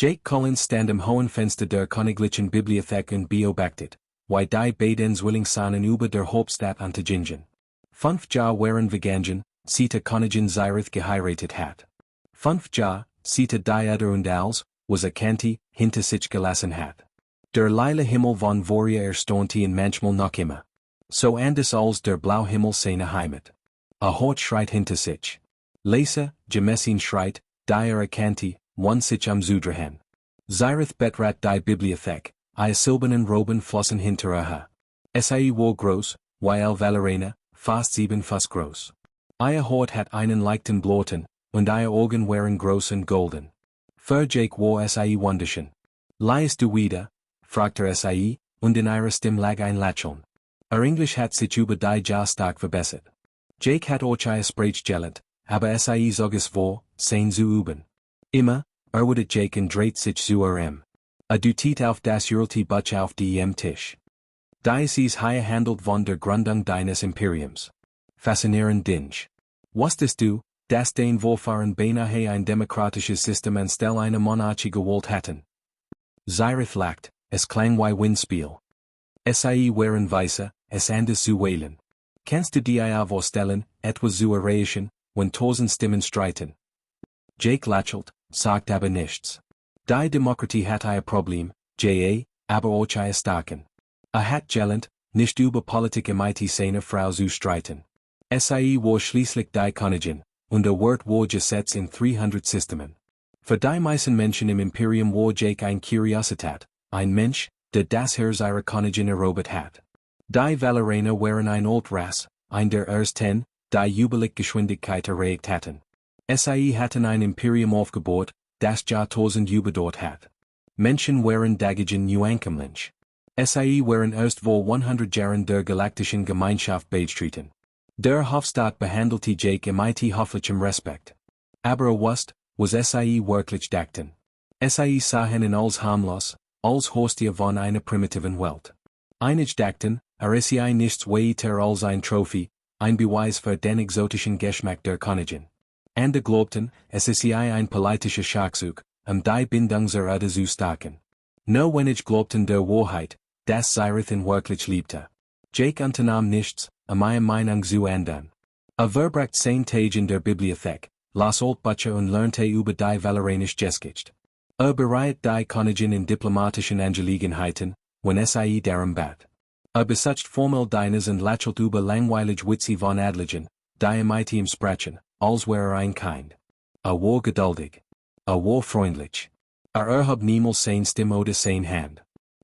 Jake Collins stand am hohen Fenster der Königlichen Bibliothek und beobachtet, wie die beiden Zwillingssohnen über der Hauptstadt untergingen. 5 Jahre waren vergangen, seit Königin Zyrith geheiratet hat. 5 Jahre, seit die Oder und als, was Kanti, hinter sich gelassen hat. Der lila Himmel von Voria erstaunte ihn manchmal noch immer. So anders als der blaue Himmel seine Heimat. Hort schreit hinter sich. Lesa, Gemessin schreit, die Kanti, one sich am Zudrahan. Zyrith betrat die Bibliothek, silbernen Roben flossen hinter her. Sie war groß, weil Valerena, fast 7 Fuß groß. Hort hat einen leichten Bloten, und Augen waren groß und golden. Für Jake war wunderschön. Liest du wieder? Fragte sie, und in ihrer Stimme lag ein Lächeln. Englisch hat sich über die Jahr stark verbessert. Jake hat auch Sprachgelernt, aber zog es vor, sein zu üben. Immer, wurde Jake und dreht sich zu du tiet auf das Urteil Buch auf dem Tisch. Dies hier handelt von der Gründung deines Imperiums. Faszinierend Ding. Wusstest du, dass den Vorfahren beinahe ein demokratisches System anstelle einer Monarchie gewollt hatten? Zyrith lacht, es klang wie Windspiel. Sie waren weise, es anders zu wählen. Kannst du dir vorstellen, etwas zu erreichen, wenn 1000 Stimmen streiten? Jake lächelt, sagt aber nichts. Die Demokratie hat ein Problem, aber auch ein starken. Hat gelernt, nicht über Politik mit seiner Frau zu streiten. Sie war schließlich die Königin, und Wort war Gesetz in 300 Systemen. Für die meisten Menschen im Imperium war Jake ein Kuriosität, ein Mensch, der das Herz ihrer Königin erobert hat. Die Valerena waren ein Altras, ein der ersten, die Jubiläumsgeschwindigkeit erreicht hatten. Sie hatten ein Imperium aufgebaut, das Jahrtausend überdauert hat. Menschen waren dagegen Neuankömmlinge. Sie waren erst vor 100 Jahren der galaktischen Gemeinschaft beigetreten. Der Hofstaat behandelte Jake mit hofflichem Respekt. Aber was sie wirklich dachten. Sie sahen ihn als harmlos, als Hostie von einer primitiven Welt. Einige dachten, sei nichts weiter als ein Trophäe, ein Beweis für den exotischen Geschmack der Königin. Andere glaubten, es sei ein politischer Schachzug, die Bindung zur Erde zu stärken. No wenige glaubten der Wahrheit, dass Zyrith ihn wirklich liebte. Jake unternahm nichts, ihre Meinung zu ändern. Verbracht 10 Tage in der Bibliothek, las Altbücher und lernte über die Valerianische Geschichte. Bereit die Königin in diplomatischen Angelegenheiten, wenn sie darum bat. Besucht formell deines und lächelt über langweilig Witze von Adligen, die mit ihm sprechen, als wäre ein Kind. War geduldig. War freundlich. Erhob niemals sein Stimme oder sein Hand.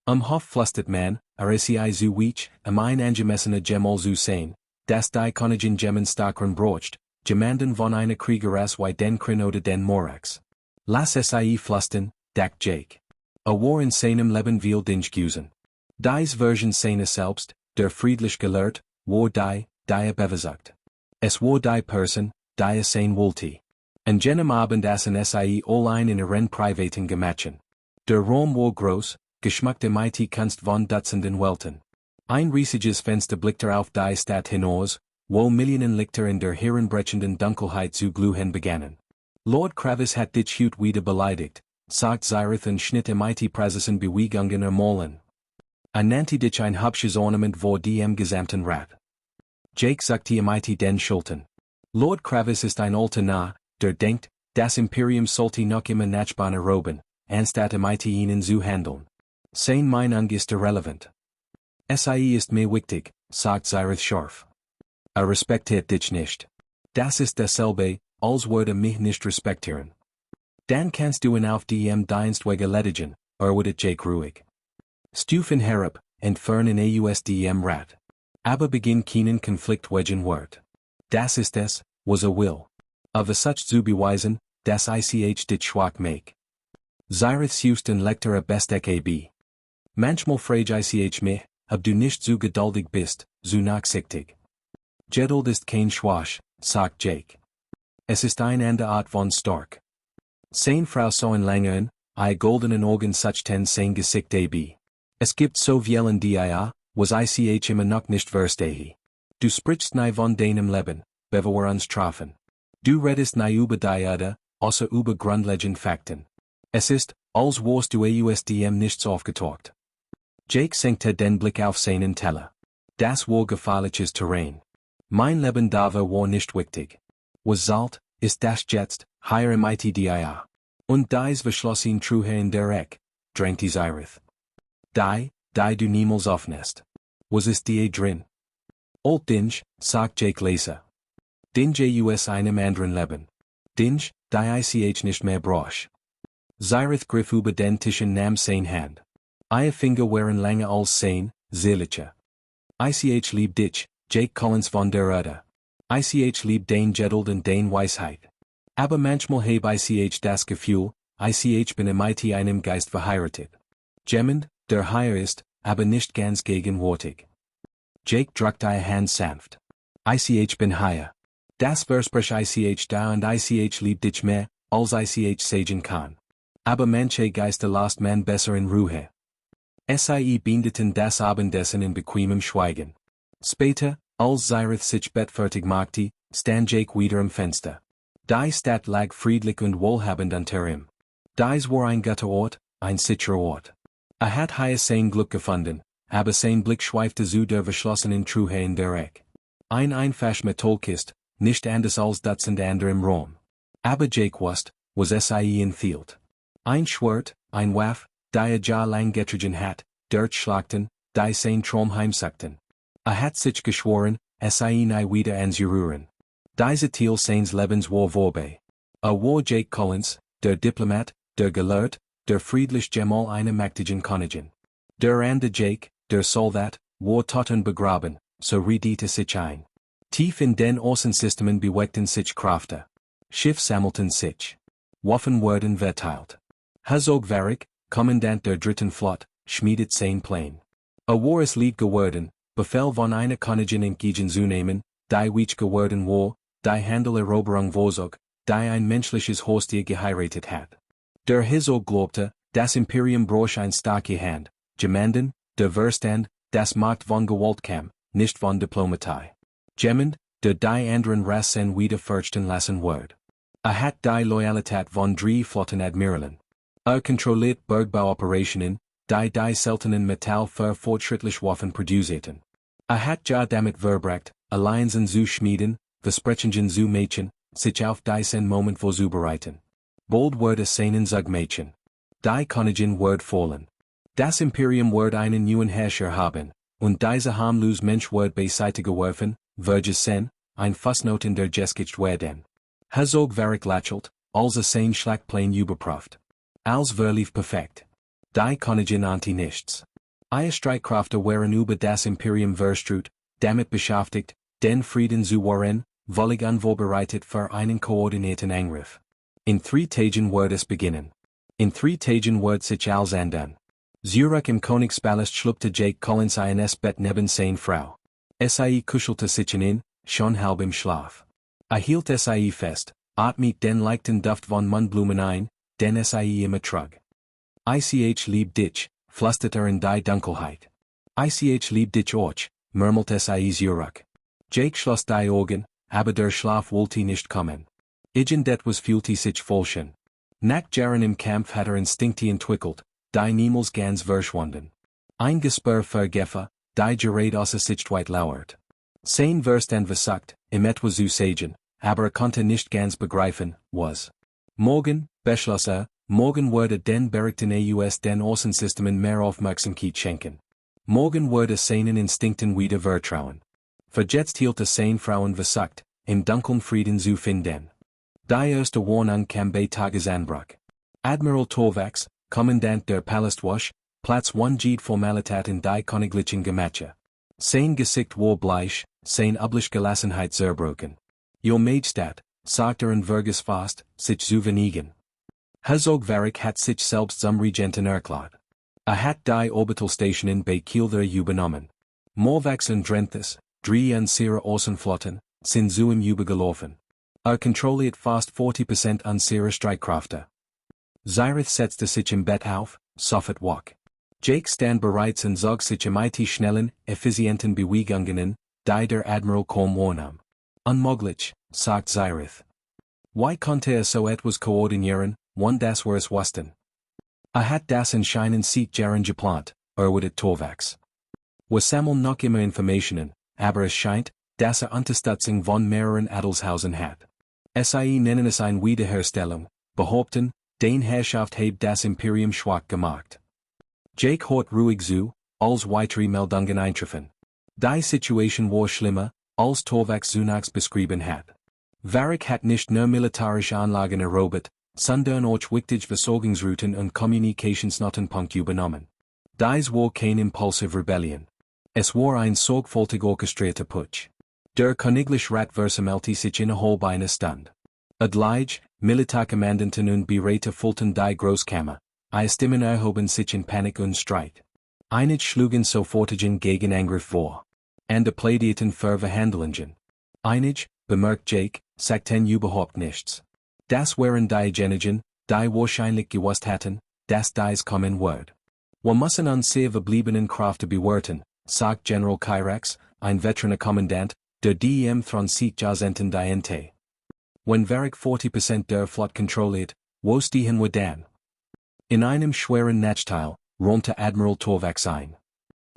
Hof flüstert man, sei zu weich, ein angemessener Gemol zu sein, dass die Königin Gemmen starkeren brocht, jemanden von einer Kriegeras wie den Krin oder den Morax. Lass sie flüstern, dacht Jake. War in seinem Leben viel Dinge gewesen. Dies Version seiner selbst, der friedlich gelehrt, war die beweisigt. Es war die Person, die sein wollte. An jenem Abend aßen sie allein in ihren privaten Gemächern. Der Raum war groß, geschmückt mit Kunst von Dutzenden Welten. Ein riesiges Fenster blickte auf die Stadt hinaus, wo Millionen Lichter in der herrenbrechenden Dunkelheit zu glühen begannen. Lord Kravis hat dich heute wieder beleidigt, sagt Zyrith und Schnitt mit Präsesen Bewegungen ermahlen. Nannte dich ein hübsches Ornament vor dem gesamten Rat. Jake sagte mit den Schultern. Lord Kravis ist ein alter Narr, der denkt, das Imperium sollte noch immer Nachbarn erobern, anstatt mit ihnen zu handeln. Sein Meinung ist irrelevant. Sie ist mir wichtig, sagt Zyrith scharf. Respektiert dich nicht. Das ist dasselbe, als würde mich nicht respektieren. Dann kannst du ihn auf dem Dienstwege ledigen, wurde Jake ruhig. Stufen herab, entfernen ausdem Rat. Aber beginn keinen Konflikt wegen Wort. Das ist es, was will. Such zu beweisen, dass ich dich schwach make. Zyrith Houston Lecter bestek ab. Manchmal frage ich mich, ob du nicht zu geduldig bist, zu nachsichtig. Geduld ist kein Schwach, sagt Jake. Es ist eine andere Art von stark. Sein Frau so in langen, goldenen Augen such ten sein Gesicht ab. Es gibt so vielen was ich immer noch nicht verstehe. Du sprichst nie von deinem Leben, bevor wir uns trafen. Du redest nie über die Erde, außer über grundlegende Fakten. Es ist, Als warst du aus dem Nichts aufgetaucht. Jake senkte den Blick auf seinen Teller. Das war gefährliches Terrain. Mein Leben da war nicht wichtig. Was zahlt, ist das jetzt, hier mit dir. Und dies verschloss ihn trühe in der Eck, drängt die Zyrith. Die du niemals aufnest. Was ist die drin? Old Dinge, sagt Jake leise. Dinge aus einem anderen Leben. Dinge, die ich nicht mehr brauch. Zyrith griff über den Tisch und nahm sein Hand. Ihre Finger waren länger als sein, seelische. Ich lieb dich, Jake Collins von der Erde. Ich lieb den Geduld und den Weisheit. Aber manchmal heb ich das Gefühl, ich bin mit einem Geist verheiratet. Jemand, der hier ist, aber nicht ganz gegenwärtig. Jake drückte ihre Hand sanft. Ich bin hier. Das versprech ich da und ich lieb dich mehr, als ich sagen kann. Aber manche Geister lasst man besser in Ruhe. Sie beendeten das Abendessen in bequemem Schweigen. Später, als Zyrith sich bettfertig machte, stand Jake wieder am Fenster. Die Stadt lag friedlich und wohlhabend unter ihm. Dies war ein guter Ort, ein sicherer Ort. Hat hier sein Glück gefunden, aber sein Blick schweifte zu der verschlossenen Truhe in der Eck. Ein einfach Metallkist, nicht anders als Dutzend andere im Raum. Aber Jake wusste, was sie enthielt. Ein Schwert, ein Waff, die ja lang getragen hat, dort schlachten, die sein Traum heimsuchten. Hat sich geschworen, sie nie wieder anzurühren. Diese Teil seines Lebens war vorbei. War Jake Collins, der Diplomat, der Gelehrt, der friedlich Gemal einer mächtigen Königin. Der andere Jake, der Soldat, war tot und begraben, so redete sich ein. Tief in den Außensystemen bewegten sich Kräfte. Schiff sammelten sich. Waffen wurden verteilt. Herzog Varric, Kommandant der dritten Flotte, schmiedet sein Plan. War es Lied geworden, Befehl von einer Königin entgegenzunehmen, die weich geworden war, die Handeleroberung vorzog, die ein menschliches Haustier geheiratet hat. Der Herzog glaubte, das Imperium brauche eine starke Hand, jemanden, der Verstand, das Macht von Gewalt kam, nicht von Diplomatie. Jemand, der die anderen Rassen wieder fürchten lassen wird. Hat die Loyalität von drei Flottenadmiralen. Kontrolliert Bergbauoperationen, die seltenen Metall für fortschrittliche Waffen produzierten. Hat ja damit verbracht, Allianzen zu schmieden, Versprechungen zu machen, sich auf diesen Moment vorzubereiten. Bald wurde seinen Zugmädchen. Die Königin wird fallen. Das Imperium wird einen neuen Herrscher haben, und dieser harmlos Mensch wird beiseite geworfen, welches sein, ein Fußnoten der Geschichte werden. Herzog Varric lächelt, als sein Schlachtplan überprüft. Als verlief perfekt. Die Königin ahnte nichts. Ihre Streitkräfte waren über das Imperium verstrut, damit beschäftigt, den Frieden zu wahren, völlig unvorbereitet für einen koordinierten Angriff. In 3 Tagen wird es beginnen. In 3 Tagen wird sich alles ändern. Zurück im Königspalast schlüpfte Jake Collins ins Bett neben seine Frau. Sie kuschelte sich in, schon halb im Schlaf. Hielt sie fest, atmet den leichten Duft von Mundblumen ein, den sie immer trug. Ich lieb dich, flüsterte in die Dunkelheit. Ich lieb dich auch, murmelte sie zurück. Jake schloss die Augen, aber der Schlaf wollte nicht kommen. Irgendetwas fühlte sich falsch. Nach Jahren im Kampf hat Instinkte entwickelt, die niemals ganz verschwunden. Ein Gespür für Gefahr, die gerät außer Sichtweite lauert. Sein Verstand versagt, etwas zu sagen, aber konnte nicht ganz begreifen, was. Morgen, beschloss morgen würde den Berichten aus den Außensystemen mehr Aufmerksamkeit schenken. Morgen würde seinen Instinkten wieder vertrauen. Verjetzt hielt sein Frauen versagt, im dunklen Frieden zu finden. Die erste Warnung kam bei Tagesanbruch. Admiral Torvax, Kommandant der Palastwache, Platz 1 Jede Formalität in die Königlichen Gemache. Sein Gesicht war bleich, sein übliche Gelassenheit zerbrochen. Ihr Majestät, sagte und vergaß fast, sich zu venigen. Herzog Varric hat sich selbst zum Regenten erklärt. Hat die Orbitalstationen bei Kielder übernommen. Morvax und Drenthus, 3 unsere Außenflotten, sind zu ihm übergelaufen. Kontrolliert fast 40% unserer Streitkräfte. Zyrith setzte sich im Bett auf, sofort wach. Jake stand bereits und zog sich mit schnellen, effizienten Bewegungen, die der Admiral kaum wahrnahm. Unmöglich, sagt Zyrith. Wie konnte so etwas koordinieren, wenn das wir es wussten? Hat das anscheinend sieht gern geplant, wird Torvax. Was sammeln noch immer Informationen, aber es scheint, dass Unterstützung von mehreren Adelshausen hat. Sie nennen es eine Wiederherstellung, behaupten, den Herrschaft habe das Imperium schwach gemacht. Jake hort ruhig zu, als weitere Meldungen eintreffen. Die Situation war schlimmer, als Torvax Zunax beschrieben hat. Varric hat nicht nur militärische Anlagen erobert, sondern auch wichtige Versorgungsrouten und Kommunikationsnotenpunkte übernommen. Dies war kein impulsive Rebellion. Es war ein sorgfältig orchestrierter Putsch. Der Königliche Rat versammelte sich innerhalb einer Stunde. Adlige, Militärkommandanten und Beräte füllten die Großkammer, Stimmen erhoben sich in Panik und Streit. Einige schlugen sofortigen Gegenangriff vor. Andere plädierten für Verhandlungen. Einige, bemerkt Jake, sagten überhaupt nichts. Das waren diejenigen, die wahrscheinlich gewusst hatten, dass dies kommen wird. Wir müssen uns sehr verbliebenen Kräfte bewerten, sagt General Kyrax, ein veteraner Kommandant, der diesem Thron sieht Jahrzehnten diente. Wenn Varric 40% der Flotte kontrolliert, wo stehen wir dann? In einem schweren Nachteil, räumte Admiral Torvax ein.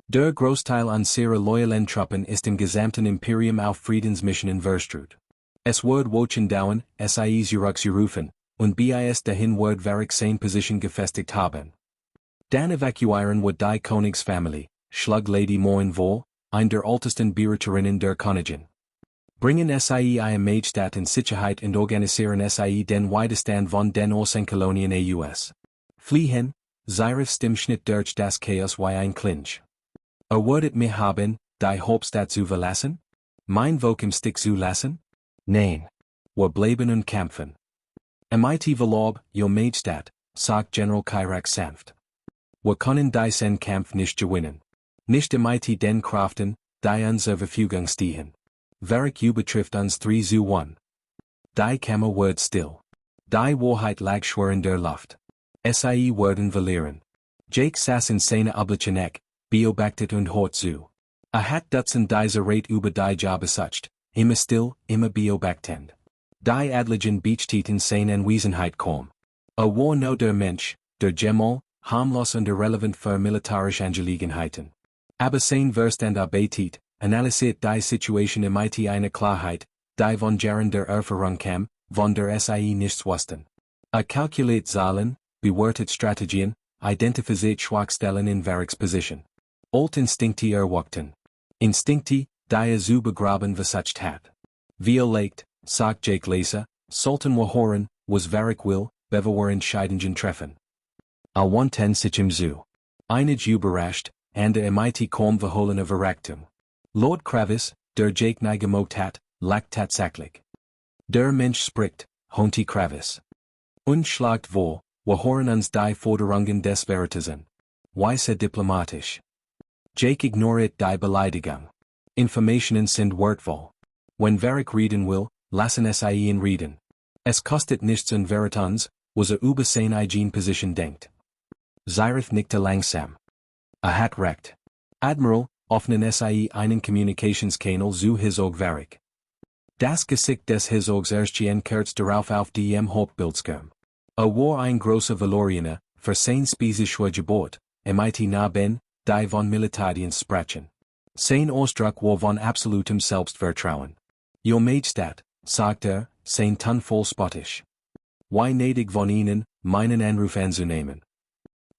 Der Großteil unserer loyalen Truppen ist im gesamten Imperium auf Friedensmissionen verstrut. Es wird Wochen dauern, SIs zurückzurufen, und bis dahin wird Varric seine Position gefestigt haben. Dann evakuieren wir die Königsfamilie, schlug Lady Moin vor, eine der ältesten Beraterinnen der Königin. Bringen SIE ihre Majestät in Sicherheit und organisieren SIE den Widerstand von den Außenkolonien AUS. Fliehen, Zyrifs dem Schnitt durch das Chaos wie ein Clinch. Werdet mir haben, die Hauptstadt zu verlassen? Mein Volk im Stich zu lassen? Nein. Wir bleiben und kämpfen. Mit Verlaub, Your Majestät, sagt General Kyrax sanft. Wir können diesen Kampf nicht gewinnen. Nicht mit den Kräften, die unserer Verfügung stehen. Varric übertrifft uns 3 zu 1. Die Kammer wird still. Die Wahrheit lag schwer in der Luft. SIE werden verlieren. Jake saß in seiner üblichen Eck, beobachtet und hört zu. Hat Dutzend dieser Rat über die Job besucht, immer still, immer beobachtend. Die Adligen beachtieten seine Anwesenheit kaum. War no der Mensch, der Gemal, harmlos und irrelevant für militärische Angelegenheiten. Aber sein Verstand arbeitet, analysiert die Situation mit einer Klarheit, die von Jaren der Erfahrung kam, von der SIE nichts wussten. Kalkuliert Zahlen, bewertet Strategien, identifiziert Schwachstellen in Varric's Position. Alt Instinkte erwachten. Instinkte, die zu begraben versucht hat. Wie legt, sagt Jake leise, sollten wir hören, was Varric will, bevor wir Entscheidungen treffen. Wanten sich im Zu. Einige überrascht, andere mit kaum verhohlener Verachtung. Lord Kravis, der Jake neigemogt hat, lacht tatsächlich. Der Mensch spricht, honte Kravis. Und schlagt vor, wir hören uns die Forderungen des Veritas an. Weise diplomatisch. Jake ignoriert die Beleidigung. Informationen sind wertvoll. Wenn Varric reden will, lassen Sie ihn reden. Es kostet nichts und Veritans, was über seine eigene Position denkt. Zyrith nickte langsam. Hat recht. Admiral, öffnen Sie einen Kommunikationskanal zu Hizog Varric. Das Gesicht des Hizogs erschien kurz darauf auf dem Hauptbildschirm. War ein großer Valorianer, für sein spezische Gebot, mit nah ben, die von Militärdienst sprechen. Sein Ausdruck war von absolutem Selbstvertrauen. Your Majestät, sagt sein Ton voll spottisch. Wie nötig von Ihnen, meinen Anruf anzunehmen.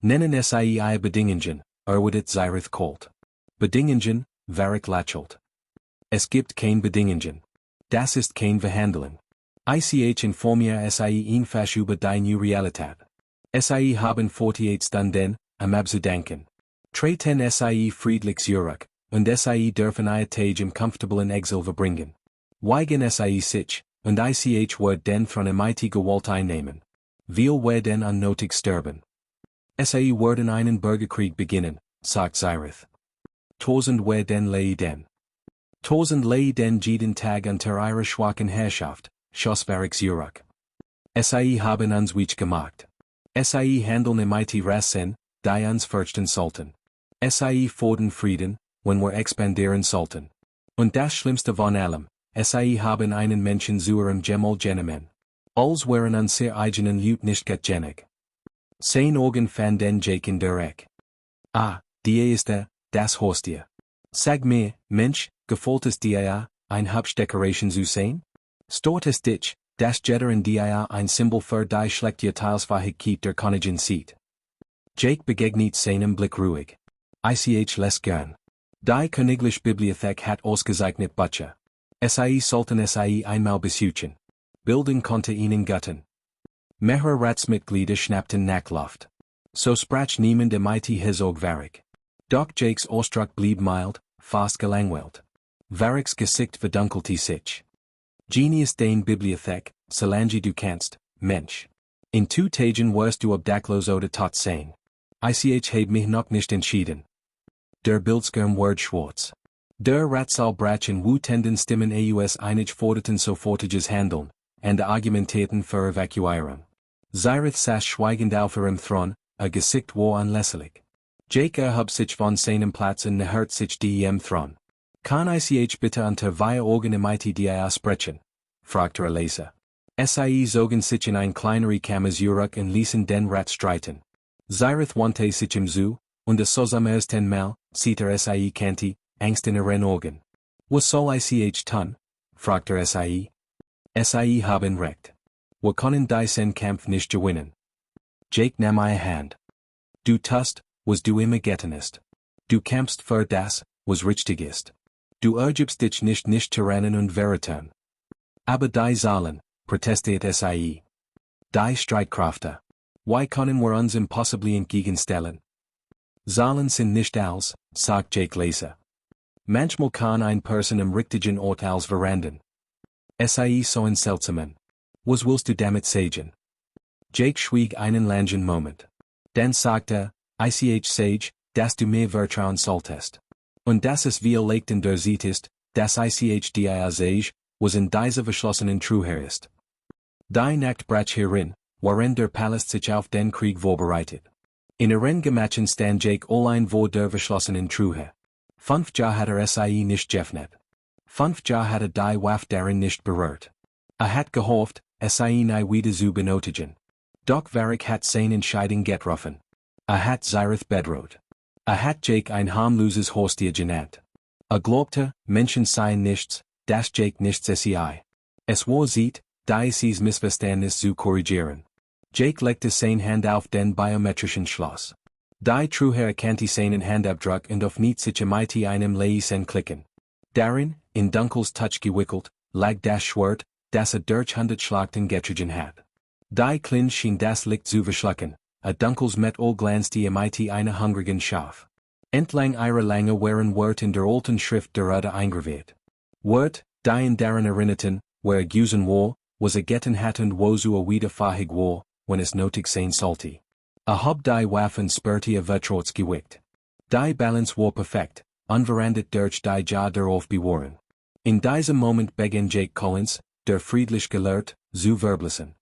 Nennen Sie Ihre Bedingungen, erwidert Zyrith kalt. Bedingungen, Varric lächelt. Es gibt kein Bedingungen. Das ist kein Verhandeln. Ich informiere Sie einfach über die neue Realität. Sie haben 48 Stunden, abzudenken. Treten Sie friedlich zurück, und Sie dürfen Ihr Tage im comfortablen Exil verbringen. Weigen Sie sich, und ich wird den von mit Gewalt einnehmen. Wir werden unnötig sterben. Sie werden einen Bürgerkrieg beginnen, sagt Zyrith. Tausend werden leiden. Tausend leiden jeden Tag unter ihrer schwachen Herrschaft, schoss Varric zurück. Sie haben uns weich gemacht. Sie handeln mit Rassen, die uns fürchten sollten. Sie fordern Frieden, wenn wir expandieren sollten. Und das Schlimmste von allem, Sie haben einen Menschen zu ihrem Gemal genommen. Als wären unsere eigenen Leute nicht getgenig. Sein Organ fan den Jake in der Eck. Die ist das Haustier. Sag mir, Mensch, gefällt es dir, ein Hübsch-Decoration zu sehen? Stort es dich, das jeder in dir ein Symbol für die schlechte Teilsfähigkeit der Königin sieht? Jake begegnet seinem Blick ruhig. Ich les gern. Die Königliche Bibliothek hat ausgezeichnet Bücher. Sollten einmal besuchen. Bildung konnte ihnen göttern. Mehrere Ratsmitglieder schnappten nach Luft. So sprach niemand Herzog Varric. Doch Jakes Ausdruck blieb mild, fast gelangweilt. Varric's Gesicht verdunkelte sich. Genius den Bibliothek, solange du kannst, Mensch. In 2 Tagen wirst du obdachlos oder tot sein. Ich habe mich noch nicht entschieden. Der Bildschirm wurde schwarz. Der Ratssaal brach in wütenden Stimmen aus einig forderten sofortiges Handeln, und argumentierten für Evakuierung. Zyrith saß schweigend auf ihrem Thron, a Gesicht war unlässlich. Jake erhob sich von seinem Platz und näherte sich dem Thron. Kann ich bitte unter vier Augen dia sprechen? Fragte Leser. Zogen sich in ein kleinere Kammer zurück und ließen den Rat streiten. Zyrith wandte sich zu, und es zum ersten Mal, sieht Kanti, Angst in ihren Augen. Was soll ich tun? Fragte Sie haben recht. Wir können diesen Kampf nicht gewinnen. Jake nahm ihre Hand. Du tust, was du immer getan hast. Du kämpfst für das, was richtig ist. Du ergibst dich nicht Tyrannen und Veritern. Aber die Zahlen, protestiert Sie. Die Streitkräfte. Why können wir uns impossibly entgegenstellen? Zahlen sind nicht alles, sagt Jake leise. Manchmal kann ein Person im richtigen Ort als verandern. So ein seltsamen. Was willst du damit sagen? Jake schwieg einen langen Moment. Dann sagte, ich sage, dass du mir vertrauen solltest. Und dass es wie legt in der Sicht ist, dass ich dir sage, was in dieser verschlossenen Truhe ist. Die Nacht brach hierin, worin der Palast sich auf den Krieg vorbereitet. In ihren Gemachen stand Jake allein vor der verschlossenen Truhe. 5 Jahre hatte nicht geöffnet. 5 Jahre hatte die Waffe darin nicht berührt. Hat gehofft, nie wieder zu benötigen. Doch Varric hat seine Entscheidung getroffen. Hat Zyrith bedroht. Hat Jake ein harmloses Haustier genannt. Glaubte, Menschen seien nichts, dass Jake nichts sei. Es war Zeit, dieses Missverständnis zu korrigieren. Jake legte seine Hand auf den biometrischen Schloss. Die Truhe erkannte seinen Handabdruck und auf Nichts sich einem leisen Klicken. Darin, in dunkles Touch gewickelt, lag das Schwert, das durch 100 Schlachten getragen hat. Die Klin schien das Licht zu verschlucken, a dunkles Metall glanzte eine hungrigen Schaf. Entlang ihrer Lange waren Wort in der alten Schrift der Erde eingraviert. Wort, die in daran erinnerten, wer gewesen war, was getan hat und wozu wieder fähig war, wenn es nötig sein sollte. Hob die Waffen spürte vertraut gewickt. Die Balance war perfekt, unverandet durch die Jahr darauf bewahren. In diesem Moment begann Jake Collins, der friedlich gelehrt, zu verblassen.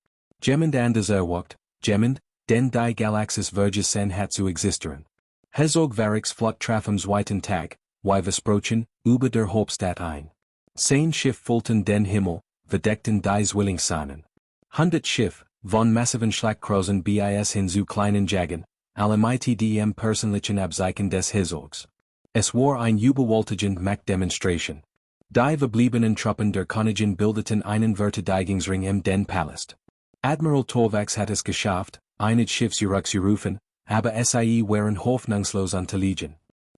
Jemand anders erwacht, jemand, den die Galaxis vergessen hat zu existieren. Herzog Varric's Flot traf am zweiten Tag, wie versprochen, über der Hauptstadt ein. Sein Schiff füllten den Himmel, verdeckten die Zwillingssahnen. 100 Schiff, von massiven Schlachtkreuzern bis hin zu kleinen Jagen, alle mit dem persönlichen Abzeichen des Herzogs. Es war ein überwältigend Machtdemonstration. Die verbliebenen Truppen der Königin bildeten einen Verteidigungsring im den Palast. Admiral Torvax hat es geschafft, ein Schiff zurückzurufen, aber sie waren hoffnungslos unterlegen.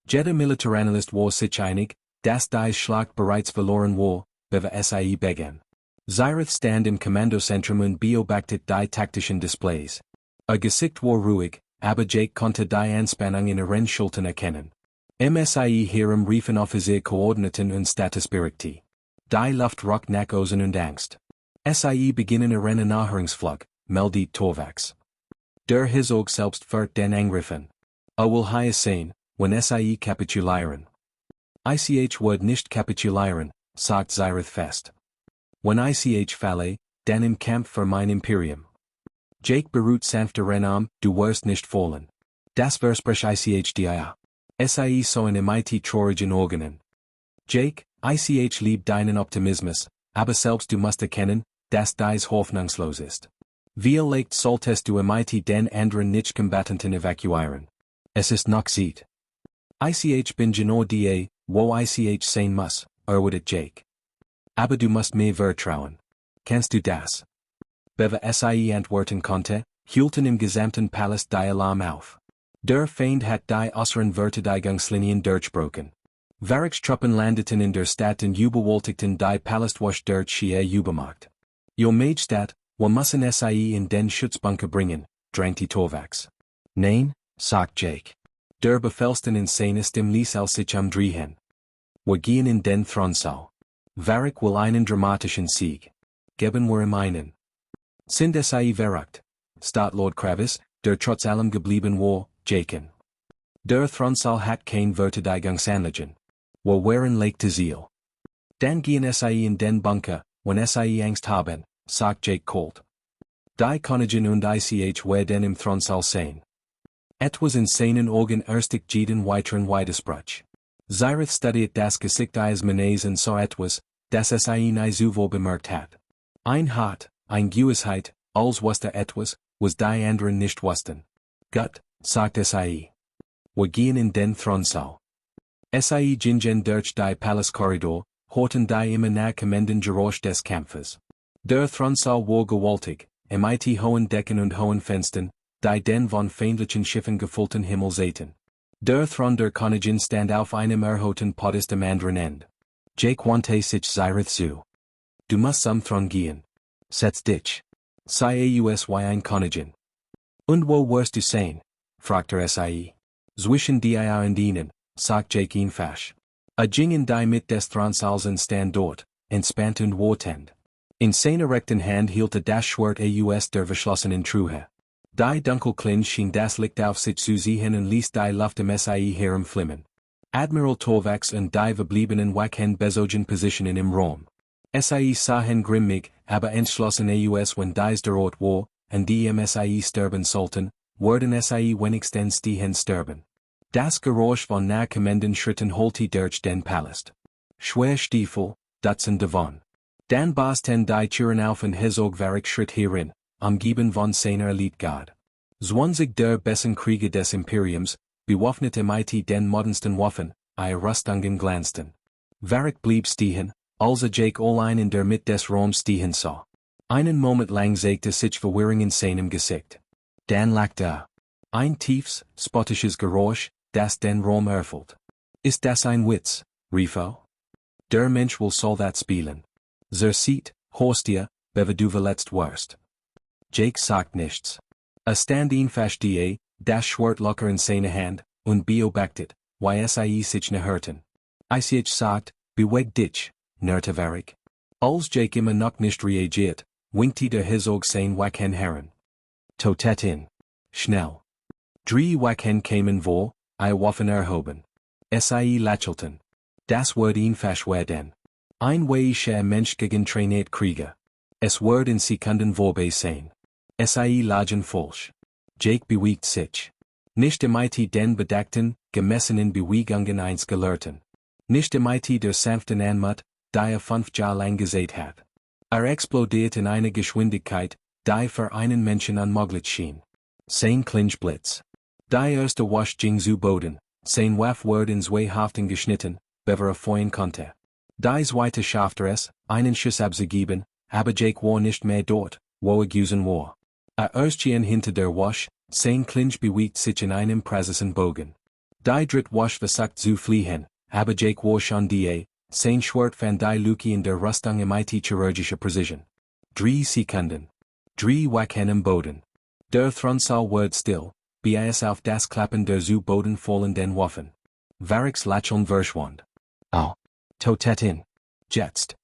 Jeder Militaranalyst war sich einig, dass die Schlacht bereits verloren war, bevor sie begann. Zyrith stand im Kommandozentrum und beobachtet die taktischen Displays. Gesicht war ruhig, aber Jake konnte die Anspannung in ihren Schultern erkennen. Ihrem riefen Offizier Koordinaten und Statusberichte. Die Luft roch nach Osen und Angst. Beginnen ihren Nachhörungsflug, meldet Torvax. Der Herzog selbst führt den Angriffen. Will hier sein, wenn kapitulieren. Wird nicht kapitulieren, sagt Zyrith fest. Wenn falle, dann im Kampf für mein Imperium. Jake beruht sanfter Renam, du wirst nicht fallen. Das versprech dir. So in mit traurigen Organen. Jake, liebt deinen Optimismus, aber selbst du musst erkennen, dass dies hoffnungslos ist. Legt solltest du mit den anderen nicht Combattanten evacuieren. Es ist noch Zeit. Ich bin genau da, wo ich sein muss, erwidert Jake. Aber du musst mir vertrauen. Kannst du das? Beva antworten konnte, hielten im gesamten Palast die Alarm auf. Der Feind hat die äußeren Verteidigungslinien durchbrochen. Variks Truppen landeten in der Stadt und überwältigten die Palastwache durch ihre Übermacht. Jo Majestät, wir müssen in den Schutzbunker bringen, drängt die Torwachs. Nein, sagt Jake. Der Befehlsten seine Stimme ließ sich umdrehen. Wir gehen in den Thronsaal. Varik will einen dramatischen Sieg. Geben wir ihm einen. Sind verrückt? Staat Lord Kravis, der trotz allem geblieben war, Jaken. Der Thronsaal hat kein Verteidigungsanlagen. Wir waren legte Ziel. Dann gehen in den Bunker, wenn Angst haben, sagt Jake Colt. Die Königin und ich werden im Thronsaal sein. Etwas in seinen Augen erstig jeden weiteren Widerspruch. Zyrith studiert das Gesicht eines Mannes und so etwas, das nicht zuvor bemerkt hat. Ein Gewissheit, als was etwas, was die anderen nicht wussten. Gut, sagt Wir gehen in den Thronsaal. Gingen durch die Palastkorridor, horten die immer nachkommenden Geräusch des Kampfes. Der Thronsaal war gewaltig, mit hohen Decken und hohen Fenstern, die den von feindlichen Schiffen gefüllten Himmel sehten. Der Thron der Königin stand auf einem erhoten Podest am anderen Ende. Jake wandte sich Zyrith zu. Du musst zum Thron gehen. Setz dich. Sei ein Königin. Und wo wirst du sein? Fragte Zwischen dir und ihnen, sagt Jake einfach. Gingen die mit des Thronsaals und stand dort, entspannt und wartend. In seiner rechten Hand hielt das Schwert der verschlossenen Truhe. Die Dunkelklinge schien das Licht auf sich zu ziehen und ließ die Luft im herumflimmen. Admiral Torvax und die verbliebenen Wachen bezogen Positionen im Raum. Sahen grimmig, aber entschlossen wenn dies der Ort war, und die im sterben sollten, würden wenigstens die sterben. Das Geräusch von nachkommenden Schritten holte durch den Palast. Schwer Stiefel, Dutzend davon. Dann basten die Türen auf und Varik Schritt hierin, umgeben von seiner Elitgarde. 20 der besten Krieger des Imperiums, bewaffnet mit den modernsten Waffen, ihre Rüstungen glänzten. Varik blieb stehen, als Jake allein in der Mitte des Raums stehen sah. Einen Moment lang zeigte sich Verwirrung in seinem Gesicht. Dann lag ein tiefes, spottisches Geräusch, das den Raum erfüllt. Ist das ein Witz, rief Der Mensch soll das spielen. Sieht, Horstia, bevor du verletzt wirst. Jake sagt nichts. Stand einfach da, das Schwert locker in seine Hand, und beobachtet, wie sich ne hörten. Ich sagt, beweg dich, nerte Varik. Als Jake immer noch nicht reagiert, winkte der sein Wachen heran. Totet in. Schnell. 3 Wachen kamen vor, Waffen erhoben. Lächelten. Das wird einfach werden. Ein weicher Mensch gegen trainiert Krieger. Es wird in Sekunden vorbei sein. Lagen falsch. Jake bewegt sich. Nicht mit den bedachten, gemessenen Bewegungen eins Gelehrten. Nicht mit der sanften Anmut, die 5 Jahre lang gesät hat. Explodiert in einer Geschwindigkeit, die für einen Menschen unmöglich schien. Sein Clinchblitz. Die erste Wasch ging zu Boden, sein Waff wird in 2 Haften geschnitten, bevor feuern konnte. Die zweite schaffte es, einen Schuss abzugeben, aber Jake war nicht mehr dort, wo gewesen war. Erstchen hinter der Wasch, sein Clinch bewegt sich in einem präzisen Bogen. Die dritte Wasch versucht zu fliehen, aber Jake war schon da, sein Schwert fand die Lücke in der Rüstung mit chirurgischer Precision. 3 Sekunden. 3 Wachen im Boden. Der Thronsaal wird still, bis auf das Klappen der zu Boden fallenden Waffen. Variks Lächeln verschwand. Totet in. Jetzt.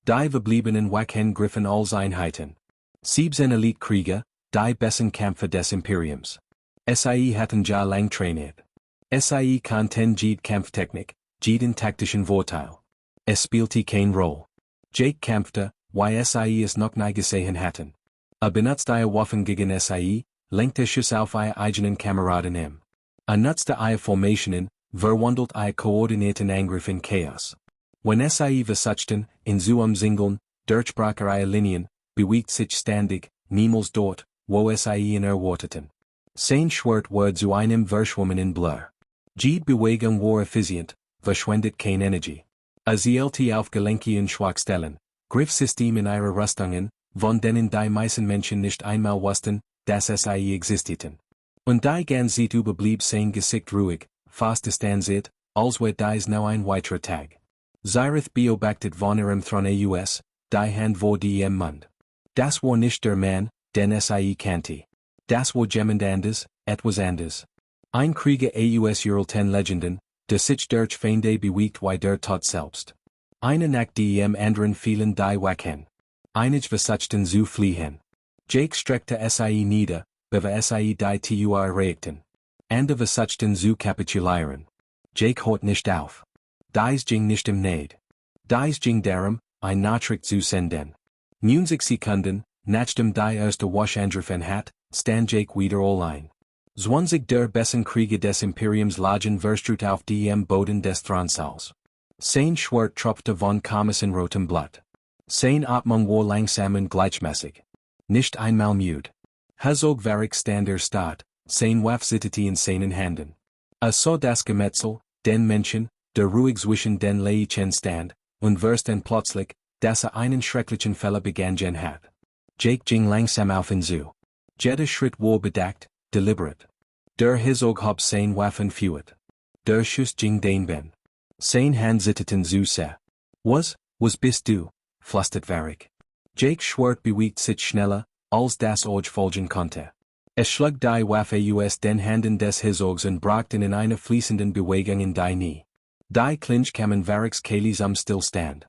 Die verbliebenen Wachen griffen als Einheiten. 17 Elite-Krieger, die besten Kämpfer des Imperiums. Hatten lang trainiert. Kannten jede Kampftechnik, jeden taktischen Vorteil. Es spielte keine Rolle. Jake kämpfte, wie es noch nie gesehen hatten. Benutzte Waffen gegen lenkte Schuss auf eigenen Kameraden im. Nutzte Formationen, verwandelt koordinierten Angriff in Chaos. Wenn versuchten, in zu umzingeln, durchbrach Linien, bewegt sich ständig, niemals dort, wo in erwarteten. Sein Schwert wird zu einem Verschwommen in Blur. Die Bewegung war effizient, verschwendet keine Energie. Hielt auf Gelenke und Schwachstellen, Griffsystem in ihre Rüstungen, von denen die meisten Menschen nicht einmal wussten, dass sie existierten. Und die ganze Zeit über blieb sein Gesicht ruhig, fast distanziert, als wäre dies now ein weiterer Tag. Zyrith beobachtet von ihrem Thron aus, die Hand vor die Mund. Das war nicht der Mann, den kannte. Das war jemand anders, etwas anders. Ein Krieger aus uralten Legenden, der sich durch Feinde bewegt wie der Tod selbst. Eine nach dem anderen fielen die Wachen. Einige versuchten zu fliehen. Jake streckte nieder, bevor die Tua erregten. Andere versuchten zu kapitulieren. Jake hört nicht auf. Dies ging nicht Neid. Dies ging darum, ein Nachricht zu senden. 90 Sekunden, nachdem die erste Wasch angegriffen hat, stand Jake wieder allein. 20 der besten Krieger des Imperiums lagen verstrut auf dem Boden des Thronsaals. Sein Schwert tropfte von Komissen rotem Blut. Sein Atmung war langsam und gleichmäßig. Nicht einmal müde. Herzog Varric stand Stadt, sein Waff zitterte in seinen Händen. So das Gemetzel, den Menschen, der ruhig zwischen den Leichen stand, und verstand plötzlich, dass einen schrecklichen Fehler begangen hat. Jake ging langsam auf ihn zu. Jeder Schritt war bedacht, deliberate. Der Herzog hob sein Waffen führt. Der Schuss ging den Ben. Sein Hand zitterten zu sehr. Was bist du? Flüstert Varric. Jake Schwert bewegt sich schneller, als das Auge folgen konnte. Schlug die Waffe aus den Händen des Herzogs und brachte in einer fließenden Bewegung in die Knie. Die Clinch kamen Varrics Kehle zum Stillstand.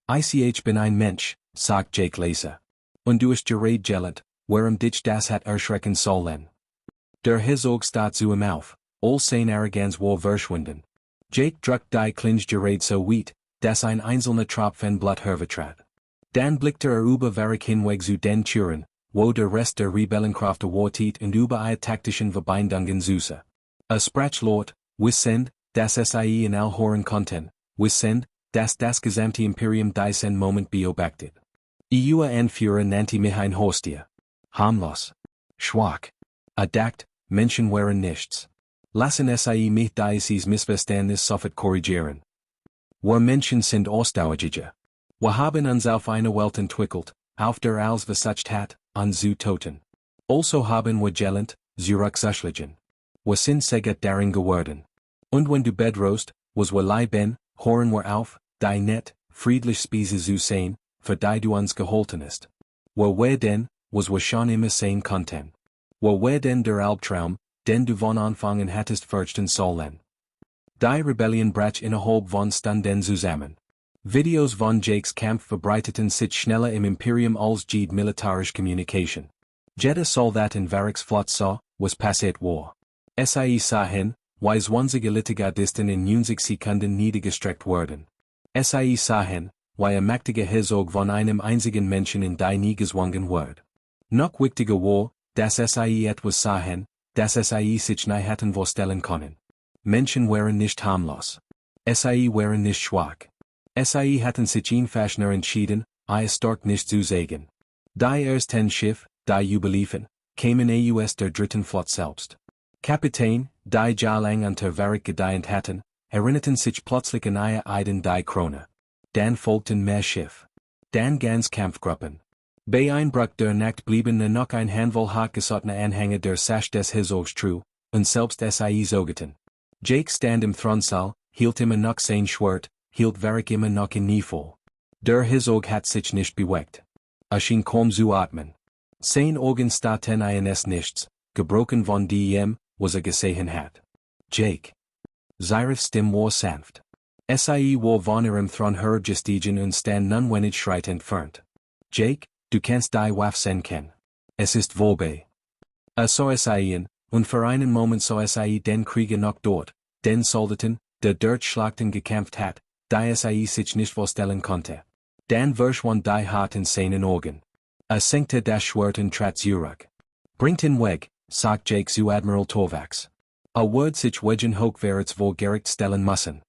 Ich bin ein Mensch, sagt Jake leise. Und du hast geredet, warum dich das hat erschrecken sollen. Der Herzog starrt zu ihm auf, all sein Arroganz war verschwunden. Jake drückt die Clinch gerade so weit, dass ein einzelner Tropfen Blut hervortrat. Dann blickte über Varric hinweg zu den Türen, wo der Rest der Rebellenkraft wartet und über ihre taktischen Verbindungen süße. Sprach laut, wissend, dass sie in all hören konnten, wissend, dass das gesamte Imperium diesen Moment beobachtet. Ihr Anführer nannte mich ein Hostie. Harmlos. Schwach. Dacht, Menschen wären nichts. Lassen mich dieses Missverständnis sofort korrigieren. Wir Menschen sind Ausdauerige. Wir haben uns auf eine Welt entwickelt, auf der alles versucht hat, uns zu töten. Also haben wir gelernt, zurückzuschlagen. Wir sind sehr darin geworden. Und wenn du bedrohst, was wir leben, hören wir auf, die nett, friedlich Speise zu sein, für die du uns geholfen hast. Wir werden, was wir schon immer sein konnten. Wir werden der Albtraum, den du von Anfang hattest fürchten sollen. Die Rebellion brach innerhalb von Stunden zusammen. Videos von Jakes Kampf verbreiteten sich schneller im Imperium als jede militärische Kommunikation. Jeder Soldaten Varrics Flot sah, was passiert war. Sahen, wie 20 Litigardisten in 90 Sekunden niedergestreckt wurden. Sahen, wie ein mächtiger Herzog von einem einzigen Menschen in die nie gezwungen wird. Noch wichtiger war, dass etwas sahen, dass sich nicht hatten vorstellen können. Menschen wären nicht harmlos. Wären nicht schwach. Hatten sich einfach entschieden, ihr stark nicht zu sägen. Die ersten Schiff, die überliefen, kamen aus der dritten Flot selbst. Kapitän, die jahrelang unter Varric gedient hatten, erinnerten sich plötzlich an ihre Eiden die Krone. Dann folgten mehr Schiff. Dann ganz Kampfgruppen. Bei Einbruch der Nacht blieben nur noch ein Handvoll hartgesottene Anhänger der Sache des Herzogs treu, und selbst sogeten. Jake stand im Thronsaal, hielt immer noch sein Schwert, hielt Varric immer noch in Kniefall. Der Herzog hat sich nicht bewegt. Schien kaum zu atmen. Sein Augen starrten ins Nichts, gebrochen von dem, was gesehen hat. Jake. Zyriths Stimme war sanft. War von ihrem Thron herabgestiegen und stand nun wenig Schritt entfernt. Jake, du kannst die Waffe senken. Es ist vorbei. So ihn, und für einen Moment so den Krieger noch dort, den Soldaten, der dort Schlachten gekämpft hat, die sich nicht vorstellen konnte. Dann verschwand die Hart in seinen Augen. Senkte das Schwert und trat zurück. Bringt ihn weg, sagt Jake zu Admiral Torvax. Wird sich wegen Hochwärts wohl gerecht stellen müssen.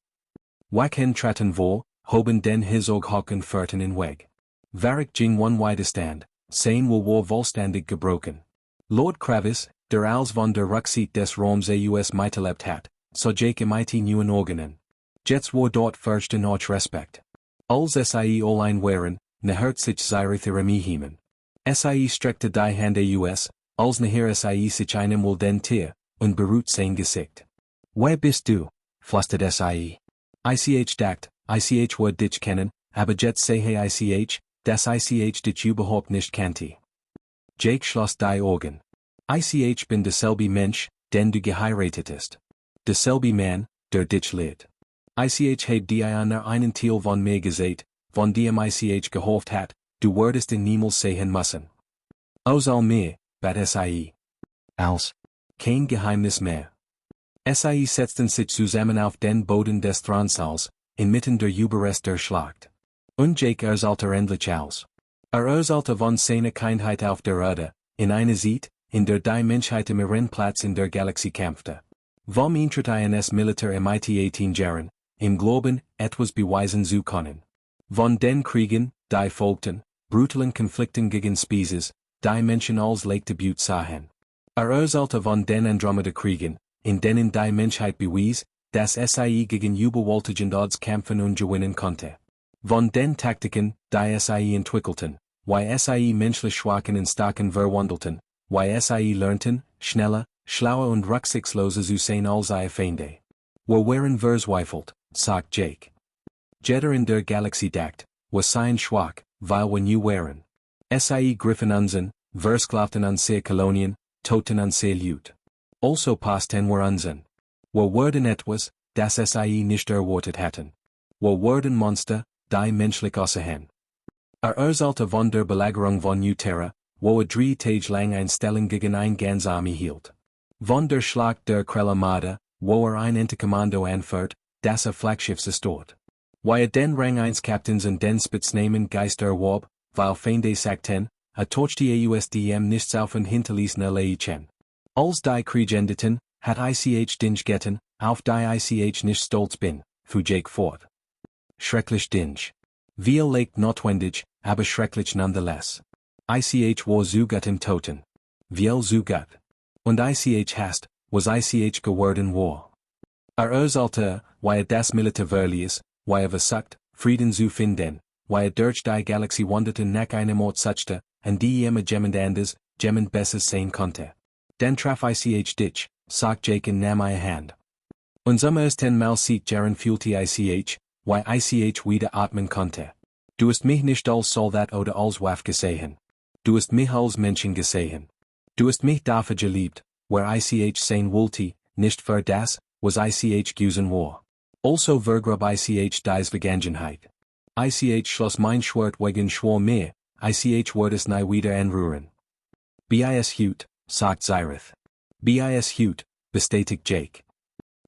Wachen traten vor, hoben den Herzog hoch und führten ihn weg. Varric ging one Widerstand, sein wohl vollständig gebrochen. Lord Kravis, der als von der Rücksicht des Roms aus mitgelebt hat, so Jake mit neuen Organen. Jets war dort first noch Respekt. Als SIE allein waren, hört sich Zyrith ihre Hemen. SIE streckte die Hände aus, als nachher SIE sich einem wohl den Tier, und beruht sein Gesicht. Wer bist du? Flüstert SIE. ICH dacht, ICH wird dich kennen, aber jetzt sehe ICH, dass ICH dich überhaupt nicht kannte. Jake schloss die Augen. ICH bin derselbe Mensch, den du geheiratet hast. Derselbe Mann, der dich liebt. ICH hat die einen Teil von mir gesagt, von dem ICH gehofft hat, du würdest ihn niemals sehen müssen. Aus all mir, bat SIE. Als. Kein Geheimnis mehr. SIE setzten sich zusammen auf den Boden des Thronsaals, inmitten der Überreste der Schlacht. Und Jake erzählte endlich aus. Erzählte von seiner Kindheit auf der Erde, in einer Zeit, in der die Menschheit im ihren Platz in der Galaxie kämpfte. Vom Eintritt Militär im IT-18 Jahren, im Glauben, etwas beweisen zu können. Von den Kriegen, die folgten, brutalen Konflikten gegen Species, die Menschen als Leichdebüt sahen. Erzählte von den Andromeda-Kriegen, in denen die Menschheit bewies, dass SIE gegen überwältigend Odds kämpfen und gewinnen konnte. Von den Taktiken, die SIE entwickelten, wie SIE menschlich Schwachen und Starken verwandelten, wie SIE lernten, schneller, schlauer und rücksichtsloser zu sein als ihre Feinde. Wo waren verzweifelt, sagt Jake. Jeder in der Galaxie dacht, was seien schwach, weil wir new waren. SIE griffen unseren, versklavten an sehr Kolonien, toten an sehr Lut. Also passten wir unseren. Wir wurden etwas, das SIE nicht erwartet hatten. Wir wurden Monster, die menschlich aussehen. Erzählte von der Belagerung von Terra, wo 3 Tage lang ein Stellung gegen ein ganze Armee hielt. Von der Schlacht der Krellamada, wo ein Entekommando anführt, das Flaggschiff zerstört. Wie den Rang 1 Captains und den Spitznamen Geister erwarb, weil Feinde sagten, torchte USDM nichts auf und hinterließen Leichen. Als die Krieg endeten, hat ICH Dinge getten, auf die ICH nicht stolz bin, fuhr Jake fort. Schrecklich Dinge. Viel leicht notwendig, aber schrecklich nonetheless. ICH war zu gut im Toten. Viel zu gut. Und ICH hast, was ICH geworden war. Erzählte, wie das Militär verließ, wie versucht, Frieden zu finden, wie durch die Galaxie wanderte nach einem Ort suchte, an die jemand anders, jemand besser sein konnte. Dann traf ICH dich, sagt Jake und nahm ihre Hand. Und zum ersten Mal sieht Jaren fühlte ICH, wie ICH wieder atmen konnte. Du hast mich nicht als Soldat oder als Waffe gesehen. Du hast mich als Menschen gesehen. Du hast mich dafür geliebt, where ICH sein wollte, nicht für das, was ICH gewesen war. Also vergrub ICH dies Vergangenheit. ICH schloss mein Schwert wegen schwor mir, ICH wird es nie wieder anrühren. BIS hielt, sagt Zyrith. BIS hielt, bestätigt Jake.